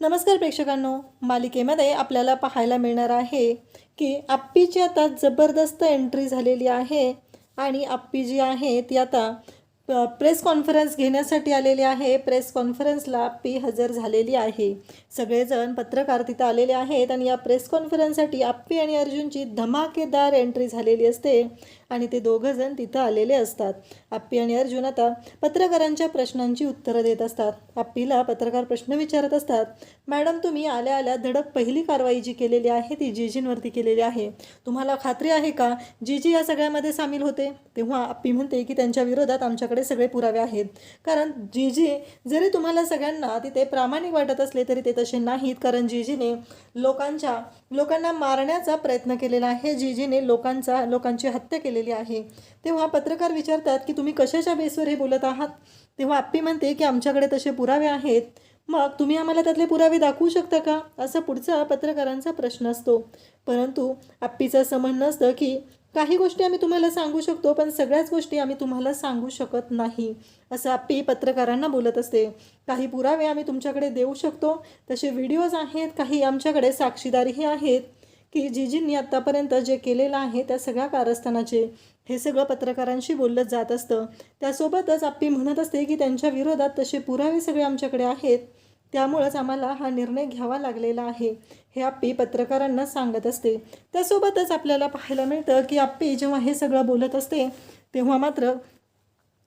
नमस्कार प्रेक्षकांनो, मालिकेमध्ये आपल्याला पाहायला मिळणार आहे की आप्पीची आता जबरदस्त एंट्री झालेली आहे आणि आप्पी जी आहे ती आता प्रेस कॉन्फरन्स घेण्यासाठी आलेली आहे। प्रेस कॉन्फरन्सला आप्पी हजर झालेली आहे। सगळेजण पत्रकार तिथे आलेले आहेत आणि या प्रेस कॉन्फरन्ससाठी आप्पी आणि अर्जुनची धमाकेदार एंट्री झालेली असते आणि ते दोघंजण तिथं आलेले असतात। आप्पी आणि अर्जुन आता पत्रकारांच्या प्रश्नांची उत्तरं देत असतात। आप्पीला पत्रकार प्रश्न विचारत असतात, मॅडम तुम्ही आल्या आल्या धडक पहिली कारवाई जी केलेली आहे ती जीजींवरती केलेली आहे, तुम्हाला खात्री आहे का जीजी या सगळ्यामध्ये सामील होते? तेव्हा आप्पी म्हणते की त्यांच्या विरोधात आमच्याकडे सगळे पुरावे आहेत, कारण जीजी जरी तुम्हाला सगळ्यांना तिथे प्रामाणिक वाटत असले तरी ते तसे नाहीत, कारण जीजीने लोकांना मारण्याचा प्रयत्न केलेला आहे, जीजीने लोकांची हत्या केलेली आहे। तेव्हा पत्रकार विचारतात की तुम्ही कशाच्या बेसवर हे बोलत आहात? तेव्हा आप्पी म्हणते की आमच्याकडे तसे पुरावे आहेत, मग तुम्ही आम्हाला त्यातले पुरावे दाखवू शकता का, असा पुढचा पत्रकारांचा प्रश्न असतो। परंतु आप्पीचं असं म्हणणं असतं की काही गोष्टी आम्ही तुम्हाला सांगू शकतो, पण सगळ्याच गोष्टी आम्ही तुम्हाला सांगू शकत नाही, असं आप्पी पत्रकारांना बोलत असते। काही पुरावे आम्ही तुमच्याकडे देऊ शकतो, तसे व्हिडिओज आहेत, काही आमच्याकडे साक्षीदारही आहेत की जीजींनी आत्तापर्यंत जे केलेलं आहे त्या सगळ्या कारस्थानाचे, हे सगळं पत्रकारांशी बोललं जात असतं। त्यासोबतच आप्पी म्हणत असते की त्यांच्या विरोधात तसे पुरावे सगळे आमच्याकडे आहेत, त्यामुळेच आम्हाला हा निर्णय घ्यावा लागलेला आहे, हे आप्पी पत्रकारांना सांगत असते। त्यासोबतच आपल्याला पाहायला मिळतं की आप्पी जेव्हा हे सगळं बोलत असते तेव्हा मात्र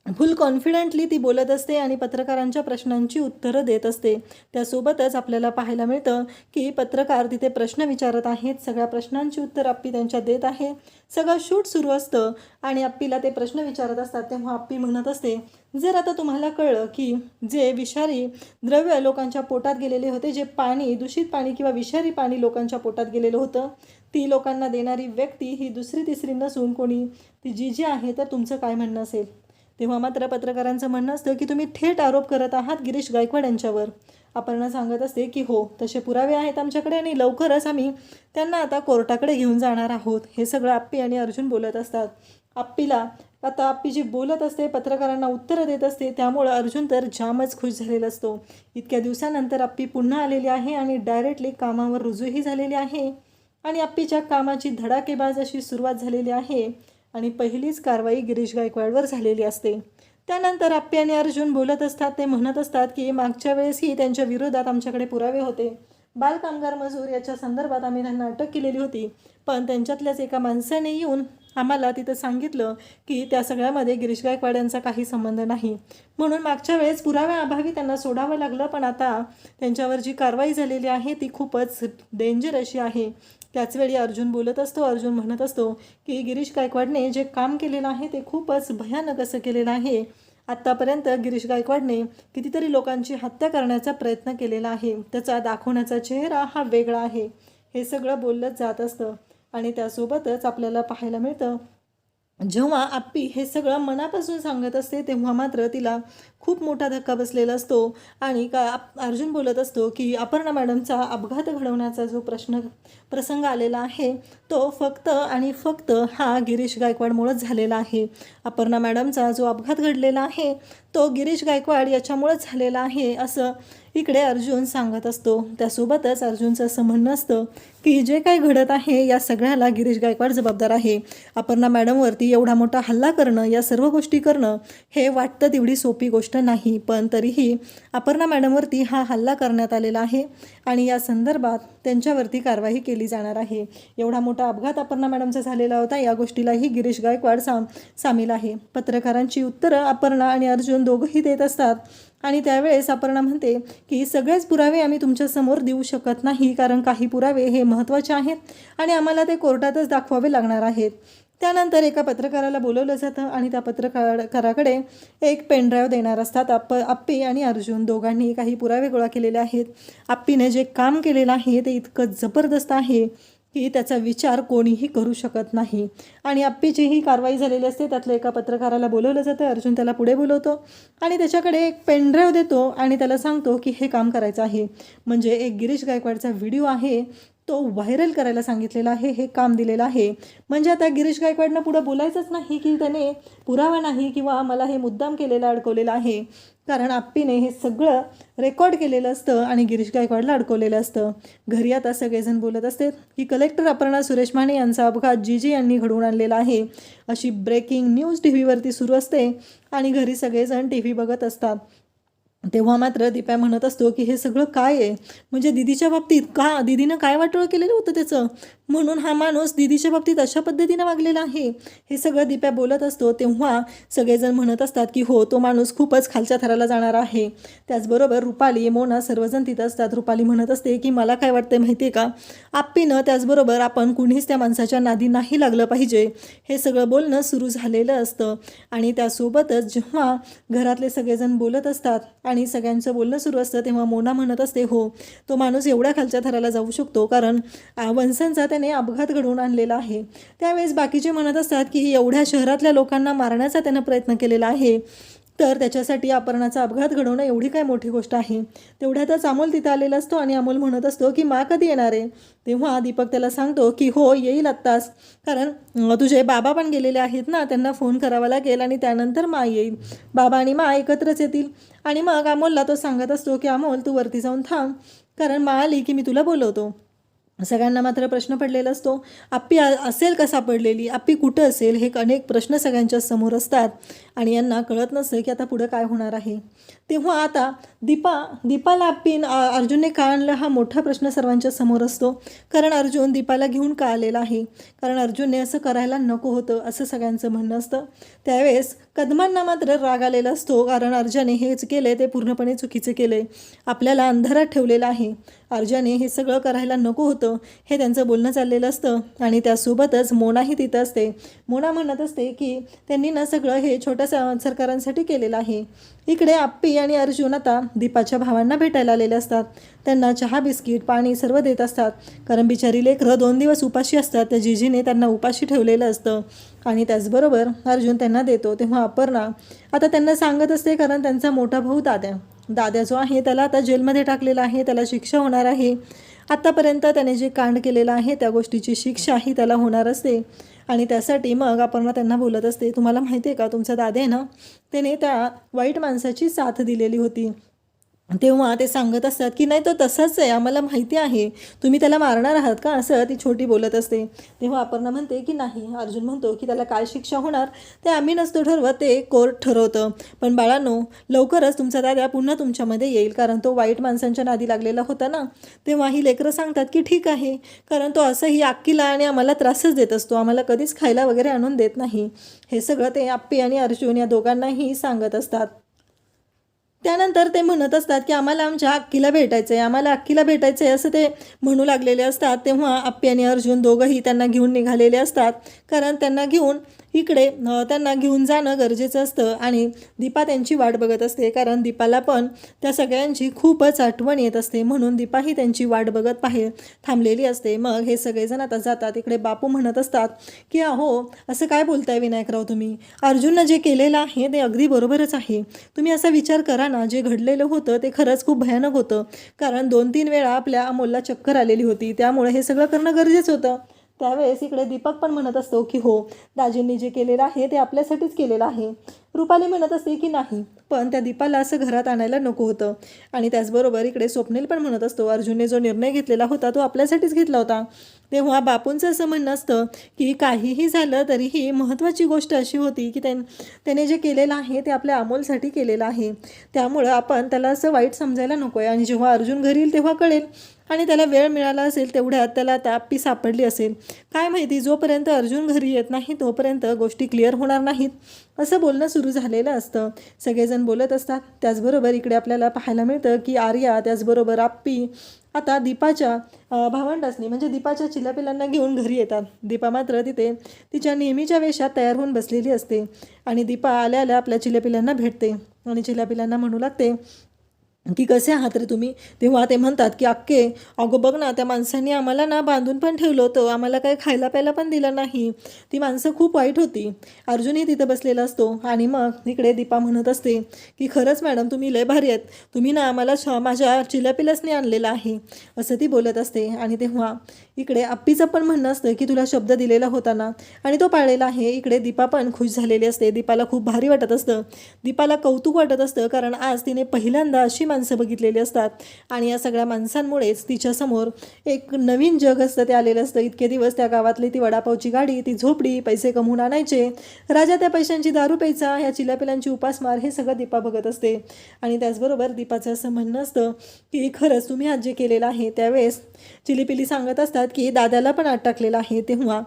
फुल कॉन्फिडेंटली ती बोलत असते आणि पत्रकारांच्या प्रश्नांची उत्तरं देत असते। त्यासोबतच आपल्याला पाहायला मिळतं की पत्रकार तिथे प्रश्न विचारत आहेत, सगळ्या प्रश्नांची उत्तर आप्पी त्यांच्या देत आहे। सगळं शूट सुरू असतं आणि आप्पीला ते प्रश्न विचारत असतात, तेव्हा आप्पी म्हणत असते, जर आता तुम्हाला कळलं की जे विषारी द्रव्य लोकांच्या पोटात गेलेले होते, जे पाणी, दूषित पाणी किंवा विषारी पाणी लोकांच्या पोटात गेलेलं होतं, ती लोकांना देणारी व्यक्ती ही दुसरी तिसरी नसून कोणी ती जीजी आहे, तर तुमचं काय म्हणणं असेल? तेव्हा मात्र पत्रकारांचं म्हणणं असतं की तुम्ही थेट आरोप करत आहात गिरीश गायकवाड यांच्यावर। अपर्णा सांगत असते की हो, तसे पुरावे आहेत आमच्याकडे आणि लवकरच आम्ही त्यांना आता कोर्टाकडे घेऊन जाणार आहोत। हे सगळं आप्पी आणि अर्जुन बोलत असतात। आप्पी जी बोलत असते, पत्रकारांना उत्तरं देत असते, त्यामुळं अर्जुन तर जामच खुश झालेला असतो। इतक्या दिवसानंतर आप्पी पुन्हा आलेली आहे आणि डायरेक्टली कामावर रुजूही झालेली आहे आणि आप्पीच्या कामाची धडाकेबाज अशी सुरुवात झालेली आहे आणि पहिलीच कारवाई गिरीश गायकवाडवर झालेली असते। त्यानंतर आप्पी आणि अर्जुन बोलत असतात, ते म्हणत असतात की मागच्या वेळेसही त्यांच्या विरोधात आमच्याकडे पुरावे होते, बालकामगार मजूर याच्या संदर्भात आम्ही त्यांना अटक केलेली होती, पण त्यांच्यातल्याच एका माणसाने येऊन आम्हाला तिथं सांगितलं की त्या सगळ्यामध्ये गिरीश गायकवाड यांचा काही संबंध नाही, म्हणून मागच्या वेळेस पुराव्याअभावी त्यांना सोडावं लागलं, पण आता त्यांच्यावर जी कारवाई झालेली आहे ती खूपच डेंजर अशी आहे। त्याचवेळी अर्जुन बोलत असतो, अर्जुन म्हणत असतो की गिरीश गायकवाडने जे काम केलेलं आहे ते खूपच भयानक असं केलेलं आहे। आत्तापर्यंत गिरीश गायकवाडने कितीतरी लोकांची हत्या करण्याचा प्रयत्न केलेला आहे, त्याचा दाखवण्याचा चेहरा हा वेगळा आहे, हे सगळं बोललं जात असतं। आणि त्यासोबतच आपल्याला पाहायला मिळतं, जेव्हा आप्पी हे सगळं मनापासून सांगत असते तेव्हा मात्र तिला खूप मोठा धक्का बसलेला असतो आणि अर्जुन बोलत असतो की अपर्णा मॅडमचा अपघात घडवण्याचा जो प्रसंग आलेला आहे तो फक्त आणि फक्त हा गिरीश गायकवाडमुळेच झालेला आहे। अपर्णा मॅडमचा जो अपघात घडलेला आहे तो गिरीश गायकवाड याच्यामुळेच झालेला आहे, असं इकडे अर्जुन सांगत असतो। त्यासोबतच अर्जुनचं असं म्हणणं असतं की जे काही घडत आहे या सगळ्याला गिरीश गायकवाड जबाबदार आहे। अपर्णा मॅडमवरती एवढा मोठा हल्ला करणं, या सर्व गोष्टी करणं हे वाटतं तेवढी सोपी गोष्ट नाही, पण तरीही अपर्णा मॅडमवरती हा हल्ला करण्यात आलेला आहे आणि या संदर्भात त्यांच्यावरती कारवाई केली जाणार आहे। एवढा मोठा अपघात अपर्णा मॅडमचा झालेला होता, या गोष्टीलाही गिरीश गायकवाड सामील आहे। पत्रकारांची उत्तरं अपर्णा आणि अर्जुन दोघंही देत असतात आणि त्यावेळेस अपर्णा म्हणते की सगळेच पुरावे आम्ही तुमच्यासमोर देऊ शकत नाही, कारण काही पुरावे हे महत्त्वाचे आहेत आणि आम्हाला ते कोर्टातच दाखवावे लागणार आहेत। त्यानंतर एका पत्रकाराला बोलवलं जातं आणि त्या पत्रकाराकडे एक पेनड्राईव्ह देणार असतात। आप्पी आणि अर्जुन दोघांनी काही पुरावे गोळा केलेले आहेत। आप्पीने जे काम केलेलं आहे ते इतकं जबरदस्त आहे की त्याचा विचार कोणीही करू शकत नाही आणि आप्पीची ही कारवाई झालेली असते। त्यातल्या एका पत्रकाराला बोलवलं जातं, अर्जुन त्याला पुढे बोलवतो आणि त्याच्याकडे एक पेनड्राईव्ह देतो आणि त्याला सांगतो की हे काम करायचं आहे, म्हणजे एक गिरीश गायकवाडचा व्हिडिओ आहे तो व्हायरल करायला सांगितलेला आहे, हे काम दिलेलं आहे। म्हणजे आता गिरीश गायकवाडनं पुढं बोलायचंच नाही की त्याने पुरावा नाही किंवा मला हे मुद्दाम केलेलं अडकवलेलं आहे, कारण आप्पीने हे सगळं रेकॉर्ड केलेलं असतं आणि गिरीश गायकवाडला अडकवलेलं असतं. घरी आता सगळेजण बोलत असतात की कलेक्टर अपर्णा सुरेश माने यांचा अपघात जीजी यांनी घडवून आणलेला आहे, अशी ब्रेकिंग न्यूज टी व्हीवरती सुरू असते आणि घरी सगळेजण टी व्ही बघत असतात. तेव्हा मात्र दीपा म्हणत असतो की हे सगळं काय आहे, म्हणजे दिदीच्या बाबतीत का दिदीनं काय वाटोळं केलेलं होतं त्याचं, म्हणून हा माणूस दिदीच्या बाबतीत अशा पद्धतीनं वागलेला आहे, हे सगळं दीपा बोलत असतो. तेव्हा सगळेजण म्हणत असतात की हो, तो माणूस खूपच खालच्या थराला जाणार आहे. त्याचबरोबर रुपाली, मोना सर्वजण तिथं असतात. रुपाली म्हणत असते की मला काय वाटतं माहिती आहे का, आप्पीनं त्याचबरोबर आपण कुणीच त्या माणसाच्या नादी नाही लागलं पाहिजे, हे सगळं बोलणं सुरू झालेलं असतं. आणि त्यासोबतच जेव्हा घरातले सगळेजण बोलत असतात आणि सगळ्यांचं बोलणं सुरू असतं तेव्हा मोना म्हणत असते हो, तो माणूस एवढ्या खालच्या थराला जाऊ शकतो कारण वंशांचा त्याने अपघात घडवून आणलेला आहे. त्यावेळेस बाकीचे म्हणत असतात की एवढ्या शहरातल्या लोकांना मारण्याचा त्यानं प्रयत्न केलेला आहे, तर त्याच्यासाठी अपर्णाचा अपघात घडवणं एवढी काय मोठी गोष्ट आहे. तेवढ्यातच अमोल तिथं आलेला असतो आणि अमोल म्हणत असतो की मा कधी येणार आहे. तेव्हा दीपक त्याला सांगतो की हो, येईल आत्ताच, कारण तुझे बाबा पण गेलेले आहेत ना, त्यांना फोन करावा लागेल आणि त्यानंतर मा येईल. बाबा आणि मा एकत्रच येतील. आणि मग अमोलला तो सांगत असतो की अमोल, तू वरती जाऊन थांब, कारण मा आली की मी तुला बोलवतो. सगळ्यांना मात्र प्रश्न पडलेला असतो, आप्पी असेल का सापडलेली, आप्पी कुठं असेल, हे अनेक प्रश्न सगळ्यांच्या समोर असतात आणि यांना कळत नसतं की आता पुढं काय होणार आहे. तेव्हा आता दीपाला अर्जुनने का आणलं, हा मोठा प्रश्न सर्वांच्या समोर असतो. कारण अर्जुन दीपाला घेऊन का आलेला आहे, कारण अर्जुनने असं करायला नको होतं, असं सगळ्यांचं म्हणणं असतं. त्यावेळेस कदमांना मात्र राग आलेला असतो, कारण अर्जुनने हेच केले ते पूर्णपणे चुकीचे केले, आपल्याला अंधारात ठेवलेलं आहे, अर्जुनने हे सगळं करायला नको होतं, हे त्यांचं बोलणं चाललेलं असतं. आणि त्यासोबतच मोनाही तिथं असते. मोना म्हणत असते की त्यांनी ना सगळं हे छोट्या सरकारांसाठी केलेलं आहे. इकडे आप्पी आणि अर्जुन आता दीपाच्या भावांना भेटायला आलेले असतात. त्यांना चहा, बिस्किट, पाणी सर्व देत असतात, कारण बिचारी लेकरं 2 दिवस उपाशी असतात, त्या जीजीने त्यांना उपाशी ठेवलेलं असतं. आणि त्याचबरोबर अर्जुन त्यांना देतो. तेव्हा अपर्णा आता त्यांना सांगत असते, कारण त्यांचा मोठा भाऊ दाद्या जो आहे त्याला आता जेलमध्ये टाकलेला आहे, त्याला शिक्षा होणार आहे. आत्तापर्यंत त्याने जे कांड केलेलं आहे त्या गोष्टीची शिक्षाही त्याला होणार असते. आणि त्यासाठी मग अपर्णा त्यांना बोलत असते, तुम्हाला माहिती आहे का, तुमचा दादा आहे ना, त्याने त्या वाईट माणसाची साथ दिलेली होती. तेव्हा ते सांगत असतात की नाही, तो तसाच आहे, आम्हाला माहिती आहे, तुम्ही त्याला मारणार आहात का, असं ती छोटी बोलत असते. तेव्हा अपर्णा म्हणते की नाही. अर्जुन म्हणतो की त्याला काय शिक्षा होणार ते आम्ही नसतो ठरवत, ते कोर्ट ठरवतं. पण बाळांनो, लवकरच तुमचा दादा पुन्हा तुमच्यामध्ये येईल, कारण तो वाईट माणसांच्या नादी लागलेला होता ना. तेव्हा ही लेकरं सांगतात की ठीक आहे, कारण तो असंही अक्कीला आणि आम्हाला त्रासच देत असतो, आम्हाला कधीच खायला वगैरे आणून देत नाही. हे सगळं ते आप्पी आणि अर्जुन या दोघांनाही सांगत असतात. त्यानंतर ते म्हणत असतात की आम्हाला आमच्या अक्कीला भेटायचं आहे, आम्हाला अक्कीला भेटायचं आहे, असं ते म्हणू लागलेले असतात. तेव्हा आप्पी आणि अर्जुन दोघंही त्यांना घेऊन निघालेले असतात, कारण त्यांना घेऊन जाणं गरजेचं असतं. आणि दीपा त्यांची वाट बघत असते, कारण दीपाला पण त्या सगळ्यांची खूपच आठवण येत असते, म्हणून दीपाही त्यांची वाट बघत थांबलेली असते. मग हे सगळेजण आता जातात. इकडे बापू म्हणत असतात की अहो, असं काय बोलताय विनायकराव तुम्ही, अर्जुननं जे केलेलं आहे ते अगदी बरोबरच आहे, तुम्ही असा विचार करा ना, जे घडलेलं होतं ते खरंच खूप भयानक होतं, कारण 2-3 वेळा आपल्या अमोलला चक्कर आलेली होती, त्यामुळे हे सगळं करणं गरजेचं होतं. त्यावेळेस इकडे दीपक पण म्हणत असतो की हो, दाजींनी जे केलेलं आहे ते आपल्यासाठीच केलेलं आहे. रुपाली म्हणत असते की नाही, पण त्या दीपाला असं घरात आणायला नको होतं. आणि त्याचबरोबर इकडे स्वप्नील पण म्हणत असतो, अर्जुनने जो निर्णय घेतलेला होता तो आपल्यासाठीच घेतला होता. तेव्हा बापूंचं असं म्हणणं असतं की काहीही झालं तरीही महत्त्वाची गोष्ट अशी होती की त्याने जे केलेलं आहे ते आपल्या अमोलसाठी केलेलं आहे, त्यामुळं आपण त्याला असं वाईट समजायला नको आहे. आणि जेव्हा अर्जुन घरी येईल तेव्हा कळेल, आणि त्याला वेळ मिळाला असेल तेवढ्यात त्याला आता आप्पी सापडली असेल, काय माहिती, जोपर्यंत अर्जुन घरी येत नाही तोपर्यंत गोष्टी क्लिअर होणार नाहीत, असं बोलणं सुरू झालेलं असतं. सगळेजण बोलत असतात. त्याचबरोबर इकडे आपल्याला पाहायला मिळतं की आर्या त्याचबरोबर आप्पी आता दीपाच्या भावंडासनी म्हणजे दीपाच्या चिलापिलांना घेऊन घरी येतात. दीपा मात्र तिथे तिच्या नेहमीच्या वेशात तयार होऊन बसलेली असते आणि दीपा आल्या आपल्या चिलापिलांना भेटते आणि चिलापिलांना म्हणू लागते की कसे आहात रे तुम्ही. तेव्हा ते म्हणतात की अक्के, अगं बघ ना, त्या माणसांनी आम्हाला ना बांधून पण ठेवलं होतं, आम्हाला काही खायला प्यायला पण दिलं नाही. ती माणसं खूप वाईट होती. अर्जुनही तिथं बसलेला असतो आणि मग इकडे दीपा म्हणत असते की खरंच मॅडम तुम्ही लय भारी आहेत, तुम्ही ना आम्हाला माझ्या चिल्यापिल्यासने आणलेलं आहे, असं ती बोलत असते. आणि तेव्हा इकडे आप्पीचं पण म्हणणं असतं की तुला शब्द दिलेला होता ना आणि तो पाळलेला आहे. इकडे दीपा पण खुश झालेली असते. दीपाला खूप भारी वाटत असतं, दीपाला कौतुक वाटत असतं, कारण आज तिने पहिल्यांदा अशी माणसं बघितलेली असतात आणि या सगळ्या माणसांमुळेच तिच्यासमोर एक नवीन जग असतं ते आलेलं असतं. इतके दिवस त्या गावातली ती वडापावची गाडी, ती झोपडी, पैसे कमवून आणायचे, राजा त्या पैशांची दारू प्यायचा, ह्या चिल्यापिलांची उपासमार, हे सगळं दीपा बघत असते. आणि त्याचबरोबर दीपाचं असं म्हणणं असतं की खरंच तुम्ही आज जे केलेलं आहे. त्यावेळेस चिलीपिली सांगत असतात की दादाला पण आत टाकलेलं आहे. तेव्हा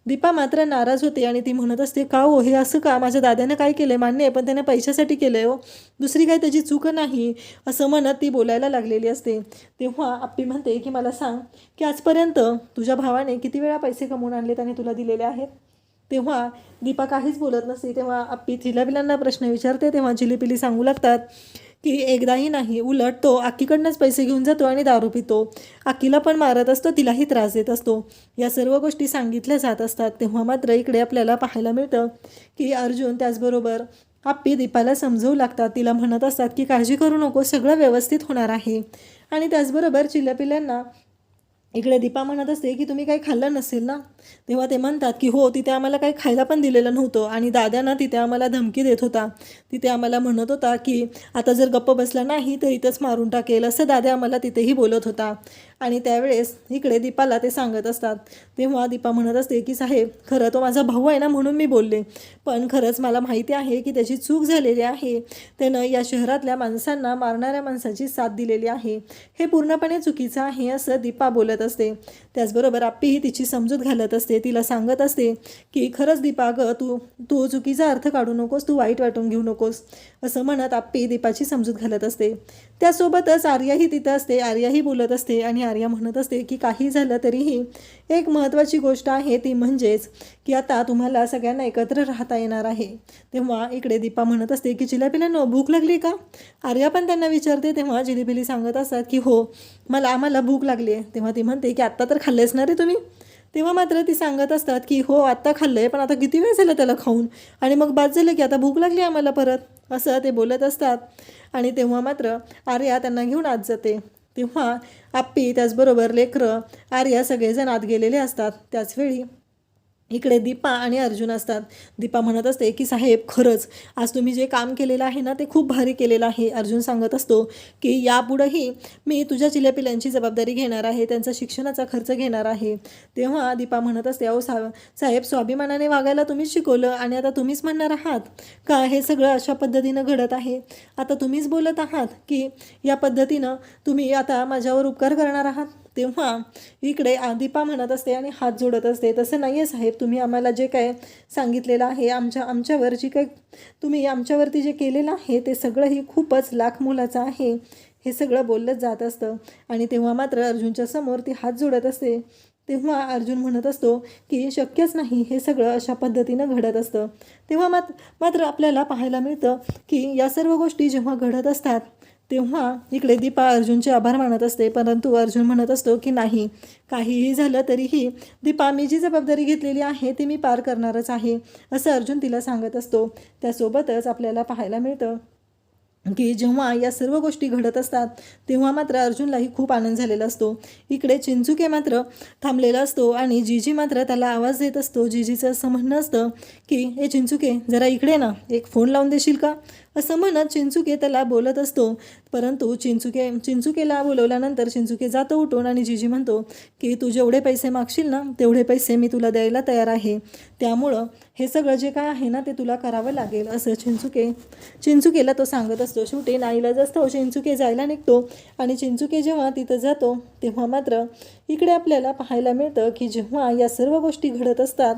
दीपा मात्र नाराज होते आणि ती म्हणत असते का हो, हे असं का, माझ्या दादानं काय केलं मान्य आहे, पण त्याने पैशासाठी केलं आहे हो, दुसरी काही त्याची चूक नाही, असं म्हणत ती बोलायला लागलेली असते. तेव्हा आप्पी म्हणते की मला सांग की आजपर्यंत तुझ्या भावाने किती वेळा पैसे कमवून आणले आणि तुला दिलेले आहेत. तेव्हा दीपा काहीच बोलत नसते. तेव्हा आप्पी चिल्यापिलांना प्रश्न विचारते. तेव्हा चिलीपिली सांगू लागतात की एकदाही नाही, उलट तो आक्कीकडनंच पैसे घेऊन जातो आणि दारू पितो, आक्कीला पण मारत असतो, तिलाही त्रास देत असतो. या सर्व गोष्टी सांगितल्या जात असतात. तेव्हा मात्र इकडे आपल्याला पाहायला मिळतं की अर्जुन त्याचबरोबर आप्पी दीपाला समजवू लागतात. तिला म्हणत असतात की काळजी करू नको, सगळं व्यवस्थित होणार आहे. आणि त्याचबरोबर चिल्यापिल्यांना इकडे दीपा म्हणत असते की तुम्ही काही खाल्लं नसेल ना. तेव्हा ते म्हणतात की हो, तिथे आम्हाला काही खायला पण दिलेलं नव्हतं आणि दादांना तिथे आम्हाला धमकी देत होता, तिथे आम्हाला म्हणत होता की आता जर गप्प बसला नाही तर इथंच मारून टाकेल, असं दादा आम्हाला तिथेही बोलत होता. आणि त्यावेळेस इकडे दीपाला ते सांगत असतात. तेव्हा दीपा म्हणत असते की साहेब, खरं तो माझा भाऊ आहे ना म्हणून मी बोलले, पण खरंच मला माहिती आहे की त्याची चूक झालेली आहे, त्यानं या शहरातल्या माणसांना मारणाऱ्या माणसाची साथ दिलेली आहे, हे पूर्णपणे चुकीचं आहे, असं दीपा बोलत असते. त्याचबरोबर आप्पीही तिची समजूत घालत असते. तिला सांगत असते की खरंच दीपा गं, तू तू चुकीचा अर्थ काढू नकोस, तू वाईट वाटून घेऊ नकोस, असं म्हणत आप्पी दीपाची समजूत घालत असते. त्यासोबतच आर्याही तिथं असते. आर्याही बोलत असते आणि आर्या म्हणत असते की काही झालं तरीही एक महत्त्वाची गोष्ट आहे, ती म्हणजेच की आता तुम्हाला सगळ्यांना एकत्र राहता येणार आहे. तेव्हा इकडे दीपा म्हणत असते की चिल्यापिल्यांनो भूक लागली का, आर्या पण त्यांना विचारते. तेव्हा चिलीपिली सांगत असतात की हो, आम्हाला भूक लागली आहे. तेव्हा ती म्हणते की आत्ता तर खाल्लेच ना रे तुम्ही. तेव्हा मात्र ती सांगत असतात की हो, आत्ता खाल्लं आहे, पण आता किती वेळ झालं त्याला खाऊन, आणि मग बाद झालं की आता भूक लागली आम्हाला परत, असं ते बोलत असतात. आणि तेव्हा मात्र आर्या त्यांना घेऊन आत जाते. तेव्हा आप्पी त्याचबरोबर लेकरं, आर्या सगळेजण आत गेलेले असतात. त्याचवेळी इकडे दीपा आणि अर्जुन असतात. दीपा म्हणत असते की साहेब, खरंच आज तुम्ही जे काम केलेलं आहे ना ते खूप भारी केलेलं आहे. अर्जुन सांगत असतो की यापुढंही मी तुझ्या चिल्यापिल्यांची जबाबदारी घेणार आहे, त्यांचा शिक्षणाचा खर्च घेणार आहे. तेव्हा दीपा म्हणत असते अहो साहेब, स्वाभिमानाने वागायला तुम्हीच शिकवलं आणि आता तुम्हीच म्हणणार आहात का हे सगळं अशा पद्धतीनं घडत आहे. आता तुम्हीच बोलत आहात की या पद्धतीनं तुम्ही आता माझ्यावर उपकार करणार आहात. तेव्हा इकडे दीपा म्हणत असते आणि हात जोडत असते, तसं नाही आहे साहेब, तुम्ही आम्हाला जे काय सांगितलेलं आहे, आमच्यावर जी काय तुम्ही आमच्यावरती जे केलेलं आहे ते सगळंही खूपच लाख मोलाचं आहे, हे सगळं बोललंच जात असतं. आणि तेव्हा मात्र अर्जुनच्या समोर ती हात जोडत असते. तेव्हा अर्जुन म्हणत असतो की शक्यच नाही, हे सगळं अशा पद्धतीनं घडत असतं. तेव्हा मात्र आपल्याला पाहायला मिळतं की या सर्व गोष्टी जेव्हा घडत असतात तेव्हा इकडे दीपा अर्जुनचे आभार मानत असते, परंतु अर्जुन म्हणत असतो की नाही, काहीही झालं तरीही दीपा, मी जी जबाबदारी घेतलेली आहे ती मी पार करणारच आहे, असं अर्जुन तिला सांगत असतो. त्यासोबतच आपल्याला पाहायला मिळतं की जेव्हा या सर्व गोष्टी घडत असतात तेव्हा मात्र अर्जुनलाही खूप आनंद झालेला असतो. इकडे चिंचुके मात्र थांबलेला असतो आणि जीजी मात्र त्याला आवाज देत असतो. जीजीचं असं म्हणणं असतं की ए चिंचुके, जरा इकडे ना, एक फोन लावून देशील का, असं म्हणत चिंचुके त्याला बोलत असतो. परंतु चिंचुकेला बोलवल्यानंतर चिंचुके जातो उठून आणि जीजी म्हणतो की तू जेवढे पैसे मागशील ना तेवढे पैसे मी तुला द्यायला तयार आहे, त्यामुळं हे सगळं जे काय आहे ना ते तुला करावं लागेल, असं चिंचुकेला तो सांगत असतो. शेवटी नाईलाज असतो, चिंचुके जायला निघतो. आणि चिंचुके जेव्हा तिथं जातो तेव्हा मात्र इकडे आपल्याला पाहायला मिळतं की जेव्हा या सर्व गोष्टी घडत असतात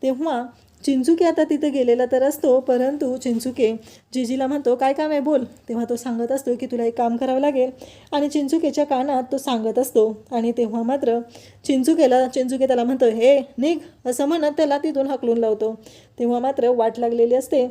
तेव्हा चिंचुके आता तिथं गेलेला तर असतो, परंतु चिंचुके जीजीला म्हणतो काय काम आहे बोल. तेव्हा तो सांगत असतो की तुला एक काम करावं लागेल, आणि चिंचुकेच्या कानात तो सांगत असतो. आणि तेव्हा मात्र चिंचुके त्याला म्हणतो हे निघ, असं म्हणत त्याला तिथून हाकलून लावतो. तेव्हा मात्र वाट लागलेली असते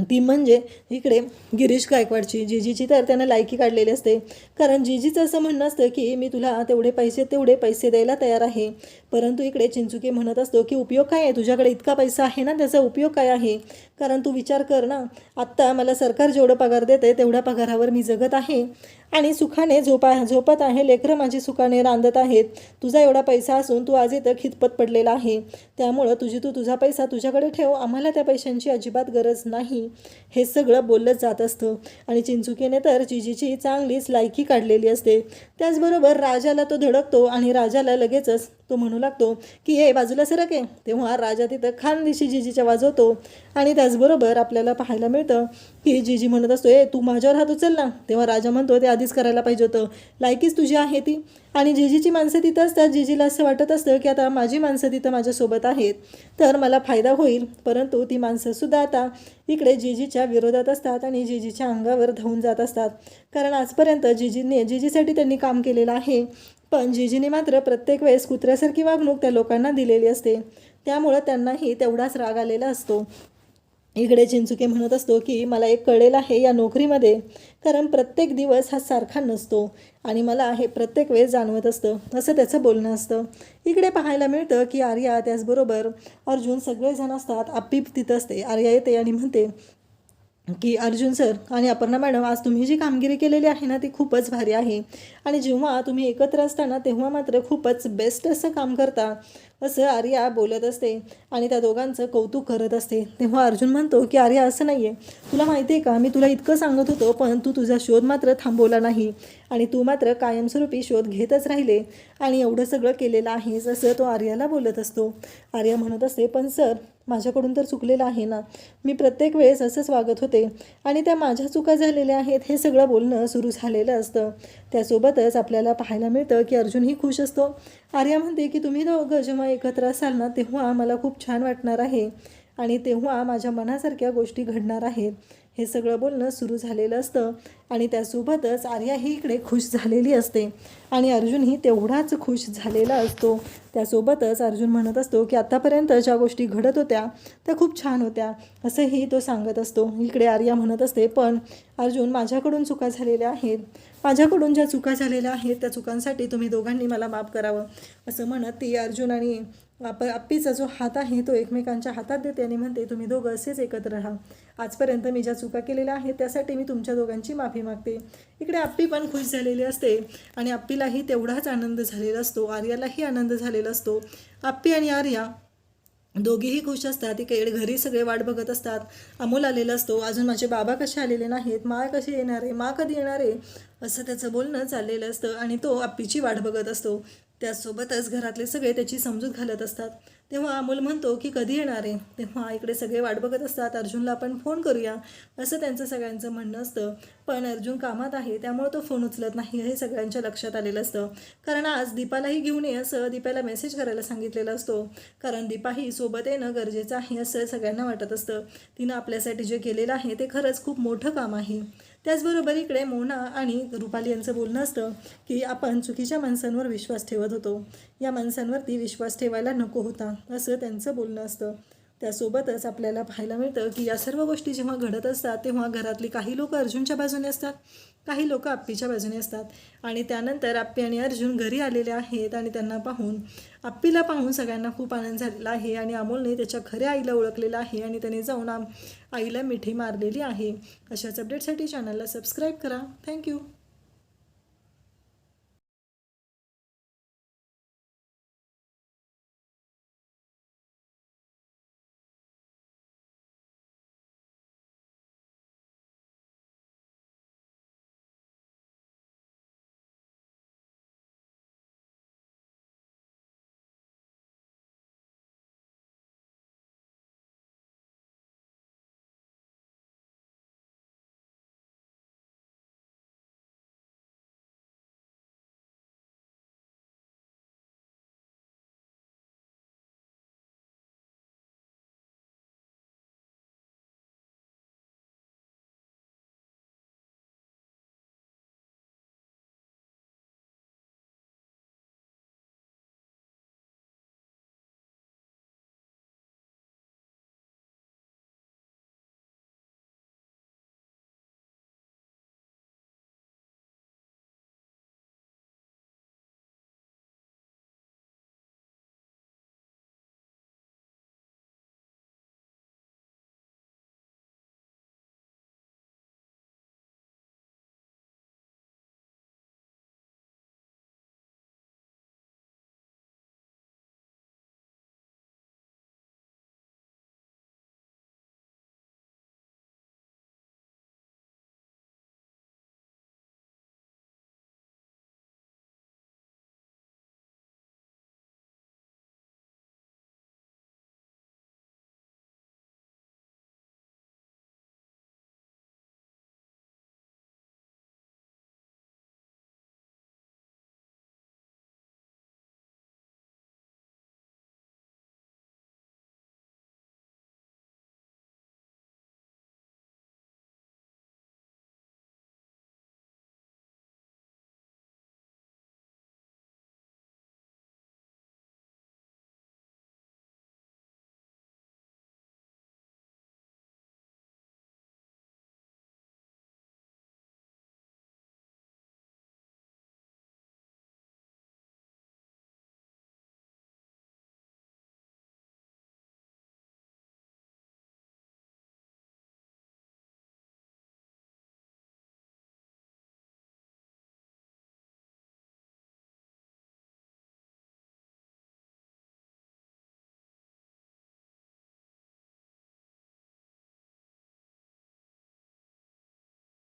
ती म्हणजे इकडे गिरीश गायकवाडची जीजीची तर त्यानं लायकी काढलेली असते. कारण जीजीचं असं म्हणणं असतं की मी तुला तेवढे पैसे द्यायला तयार आहे. परंतु इकडे चिंचुके म्हणत असतो की उपयोग काय आहे, तुझ्याकडे इतका पैसा आहे ना, त्याचा उपयोग काय आहे. कारण तू विचार कर ना, आत्ता मला सरकार जेवढं पगार देते तेवढ्या पगारावर मी जगत आहे आणि सुखाने झोपत आहे. लेकरं माझी सुखाने रांधत आहेत. तुझा एवढा पैसा असून तू आज इथं खितपत पडलेला आहे. त्यामुळं तुझा पैसा तुझ्याकडे ठेव, आम्हाला त्या पैशांची अजिबात गरज नाही. हे सगळं बोललं जात असतं आणि चिंचुकेने तर जीजीची चांगलीच लायकी काढलेली असते. त्याचबरोबर राजाला तो धडकतो आणि राजाला लगेचच तो म्हणू लागतो की हे बाजूला सरक आहे. तेव्हा राजा तिथं खानदेशी जीजीच्या वाजवतो आणि त्याचबरोबर आपल्याला पाहायला मिळतं की जीजी म्हणत असतो तू माझ्यावर हात उचल ना. तेव्हा राजा म्हणतो ते आधीच करायला पाहिजे होतं, लायकीच तुझी आहे ती. आणि जीजीची माणसं तिथं असतात. जीजीला असं वाटत असतं की आता माझी माणसं तिथं माझ्यासोबत आहेत तर मला फायदा होईल. परंतु ती माणसंसुद्धा आता इकडे जीजीच्या विरोधात असतात आणि जीजीच्या अंगावर धावून जात असतात. कारण आजपर्यंत जीजीसाठी त्यांनी काम केलेलं आहे, पण जीजीने मात्र प्रत्येक वेळेस कुत्र्यासारखी वागणूक त्या लोकांना दिलेली असते. त्यामुळं त्यांनाही तेवढाच राग आलेला असतो. इकडे चिंचुके म्हणत असतो की मला एक कळलेलं आहे या नोकरीमध्ये, कारण प्रत्येक दिवस हा सारखा नसतो आणि मला हे प्रत्येक वेळेस जाणवत असतं, असं त्याचं बोलणं असतं. इकडे पाहायला मिळतं की आर्या त्याचबरोबर अर्जुन सगळेजण असतात. आप्पी तिथं असते. आर्या येते आणि म्हणते की अर्जुन सर आणि अपर्णा मॅडम, आज तुम्ही जी कामगिरी केलेली आहे ना ती खूपच भारी आहे आणि जेव्हा तुम्ही एकत्र असताना तेव्हा मात्र खूपच बेस्ट असं काम करता, असं आर्या बोलत असते आणि त्या दोघांचं कौतुक करत असते. तेव्हा अर्जुन म्हणतो की आर्या असं नाही आहे, तुला माहिती आहे का, मी तुला इतकं सांगत होतो पण तू तुझा शोध मात्र थांबवला नाही आणि तू मात्र कायमस्वरूपी शोध घेतच राहिले आणि एवढं सगळं केलेलं आहेस, असं तो आर्याला बोलत असतो. आर्या म्हणत असते पण सर माझ्याकडून तर चुकलेलं आहे ना, मी प्रत्येक वेळेस असंच वागत होते आणि त्या माझ्या चुका झालेल्या आहेत. हे सगळं बोलणं सुरू झालेलं असतं. त्यासोबतच आपल्याला पाहायला मिळतं की अर्जुनही खुश असतो. आर्या म्हणते की तुम्ही दोघं जेव्हा एकत्र असाल ना तेव्हा मला खूप छान वाटणार आहे आणि तेव्हा माझ्या मनासारख्या गोष्टी घडणार आहेत. हे सगळं बोलणं सुरू झालेलं असतं आणि त्यासोबतच आर्याही इकडे खुश झालेली असते आणि अर्जुनही तेवढाच खुश झालेला असतो. त्यासोबतच अर्जुन म्हणत असतो की आत्तापर्यंत ज्या गोष्टी घडत होत्या त्या खूप छान होत्या, असंही तो सांगत असतो. इकडे आर्या म्हणत असते पण अर्जुन माझ्याकडून चुका झालेल्या आहेत, माझ्याकडून ज्या चुका झालेल्या आहेत त्या चुकांसाठी तुम्ही दोघांनी मला माफ करावं, असं म्हणत ती अर्जुन आणि आप्पीचा जो हात आहे तो एकमेकांच्या हातात देते आणि म्हणते तुम्ही दोघं असेच एकत्र राहा. आजपर्यंत मी ज्या चुका केलेल्या आहेत त्यासाठी मी तुमच्या दोघांची माफी मागते. इकडे आप्पी पण खुश झालेली असते आणि आप्पीलाही तेवढाच आनंद झालेला असतो. आर्यालाही आनंद झालेला असतो. आप्पी आणि आर्या दोघेही खुश असतात. इकडे घरी सगळे वाट बघत असतात. अमोल आलेला असतो. अजून माझे बाबा कसे आलेले नाहीत, मा कशी येणार आहे, मा कधी येणार आहे, असं त्याचं बोलणं चाललेलं असतं आणि तो आप्पीची वाट बघत असतो. त्यासोबतच घरातले सगळे त्याची समजूत घालत असतात. तेव्हा अमोल म्हणतो की कधी येणार आहे. तेव्हा इकडे सगळे वाट बघत असतात. अर्जुनला आपण फोन करूया असं त्यांचं सगळ्यांचं म्हणणं असतं. पण अर्जुन कामात आहे त्यामुळे तो फोन उचलत नाही हे सगळ्यांच्या लक्षात आलेलं असतं. कारण आज दीपालाही घेऊन ये असं दीपाला मेसेज करायला सांगितलेलं असतो. कारण दीपाही सोबत येणं गरजेचं आहे असं सगळ्यांना वाटत असतं. तिनं आपल्यासाठी जे केलेलं आहे ते खरंच खूप मोठं काम आहे. त्याचबरोबर इकडे मोना आणि रुपाली यांचं बोलणं असतं की आपण चुकीच्या माणसांवर विश्वास ठेवत होतो, या माणसांवरती विश्वास ठेवायला नको होता, असं त्यांचं बोलणं असतं. त्यासोबतच आपल्याला पाहायला मिळतं की या सर्व गोष्टी जेव्हा घडत असतात तेव्हा घरातली काही लोक अर्जुनच्या बाजूने असतात, काही लोक आप्पीच्या बाजूने असतात आणि त्यानंतर आप्पी आणि अर्जुन घरी आलेले आहेत आणि त्यांना पाहून आप्पीला पाहून सगळ्यांना खूप आनंद झालेला आहे आणि अमोलने त्याच्या खऱ्या आईला ओळखलेलं आहे आणि त्याने जाऊन आईला मिठी मारलेली आहे. अशाच अपडेटसाठी चॅनलला सबस्क्राईब करा. थँक्यू.